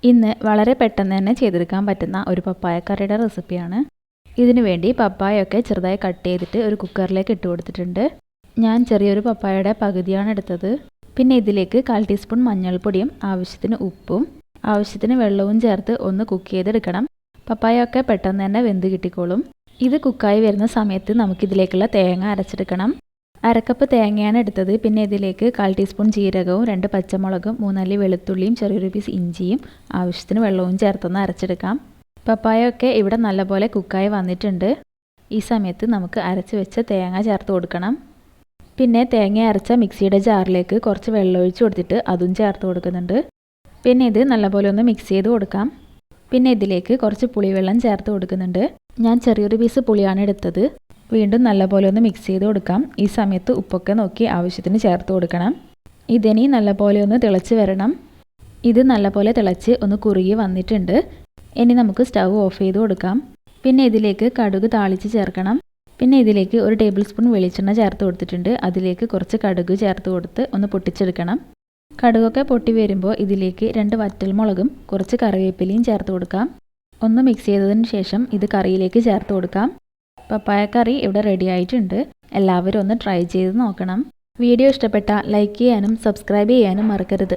ഇന്ന് വളരെ പെട്ടെന്ന് തന്നെ ചെയ്തെടുക്കാൻ പറ്റുന്ന ഒരു പപ്പായ കറിയുടെ റെസിപ്പിയാണ്. ഇതിനു വേണ്ടി പപ്പായൊക്കെ ചെറുതായി കട്ട് ചെയ്തിട്ട് ഒരു കുക്കറിലേക്ക് ഇട്ട് കൊടുത്തിട്ടുണ്ട്. ഞാൻ ചെറിയൊരു പപ്പായയുടെ പകുതിയാണ് എടുത്തത്. പിന്നെ ഇതിലേക്ക് 1/4 ടീസ്പൂൺ മഞ്ഞൾപ്പൊടിയും ആവശ്യത്തിന് ഉപ്പും ആവശ്യത്തിന് വെള്ളവും ചേർത്ത് ഒന്ന് കുക്ക് ചെയ്തെടുക്കണം. പപ്പായൊക്കെ പെട്ടെന്ന് തന്നെ വെന്ത് കിട്ടിക്കോളും. ഇത് കുക്കായി വരുന്ന സമയത്ത് നമുക്കിതിലേക്കുള്ള തേങ്ങ അരച്ചെടുക്കണം. അരക്കപ്പ് തേങ്ങയാണ് എടുത്തത്. പിന്നെ ഇതിലേക്ക് 1/4 ടീസ്പൂൺ ജീരകവും 2 പച്ചമുളകും 3 അല്ലി വെളുത്തുള്ളിയും ചെറിയൊരു പീസ് ഇഞ്ചിയും ആവശ്യത്തിന് വെള്ളവും ചേർത്തൊന്ന് അരച്ചെടുക്കാം. പപ്പായൊക്കെ ഇവിടെ നല്ലപോലെ കുക്കായി വന്നിട്ടുണ്ട്. ഈ സമയത്ത് നമുക്ക് അരച്ച് വെച്ച തേങ്ങ ചേർത്ത് കൊടുക്കണം. പിന്നെ തേങ്ങ അരച്ച മിക്സിയുടെ ജാറിലേക്ക് കുറച്ച് വെള്ളം ഒഴിച്ച് കൊടുത്തിട്ട് അതും ചേർത്ത് കൊടുക്കുന്നുണ്ട്. പിന്നെ ഇത് നല്ലപോലെ ഒന്ന് മിക്സ് ചെയ്ത് കൊടുക്കാം. പിന്നെ ഇതിലേക്ക് കുറച്ച് പുളിവെള്ളം ചേർത്ത് കൊടുക്കുന്നുണ്ട്. ഞാൻ ചെറിയൊരു പീസ് പുളിയാണ് എടുത്തത്. വീണ്ടും നല്ലപോലെ ഒന്ന് മിക്സ് ചെയ്ത് കൊടുക്കാം. ഈ സമയത്ത് ഉപ്പൊക്കെ നോക്കി ആവശ്യത്തിന് ചേർത്ത് കൊടുക്കണം. ഇതിനി നല്ലപോലെ ഒന്ന് തിളച്ച് വരണം. ഇത് നല്ലപോലെ തിളച്ച് ഒന്ന് കുറുകി വന്നിട്ടുണ്ട്. ഇനി നമുക്ക് സ്റ്റൗ ഓഫ് ചെയ്ത് കൊടുക്കാം. പിന്നെ ഇതിലേക്ക് കടുക് താളിച്ച് ചേർക്കണം. പിന്നെ ഇതിലേക്ക് 1 ടേബിൾ സ്പൂൺ വെളിച്ചെണ്ണ ചേർത്ത് കൊടുത്തിട്ടുണ്ട്. അതിലേക്ക് കുറച്ച് കടുക് ചേർത്ത് കൊടുത്ത് ഒന്ന് പൊട്ടിച്ചെടുക്കണം. കടുകൊക്കെ പൊട്ടി വരുമ്പോൾ ഇതിലേക്ക് 2 വറ്റൽമുളകും കുറച്ച് കറിവേപ്പിലയും ചേർത്ത് കൊടുക്കാം. ഒന്ന് മിക്സ് ചെയ്തതിന് ശേഷം ഇത് കറിയിലേക്ക് ചേർത്ത് കൊടുക്കാം. പപ്പായ കറി ഇവിടെ റെഡി ആയിട്ടുണ്ട്. എല്ലാവരും ഒന്ന് ട്രൈ ചെയ്ത് നോക്കണം. വീഡിയോ ഇഷ്ടപ്പെട്ടാൽ ലൈക്ക് ചെയ്യാനും സബ്സ്ക്രൈബ് ചെയ്യാനും മറക്കരുത്.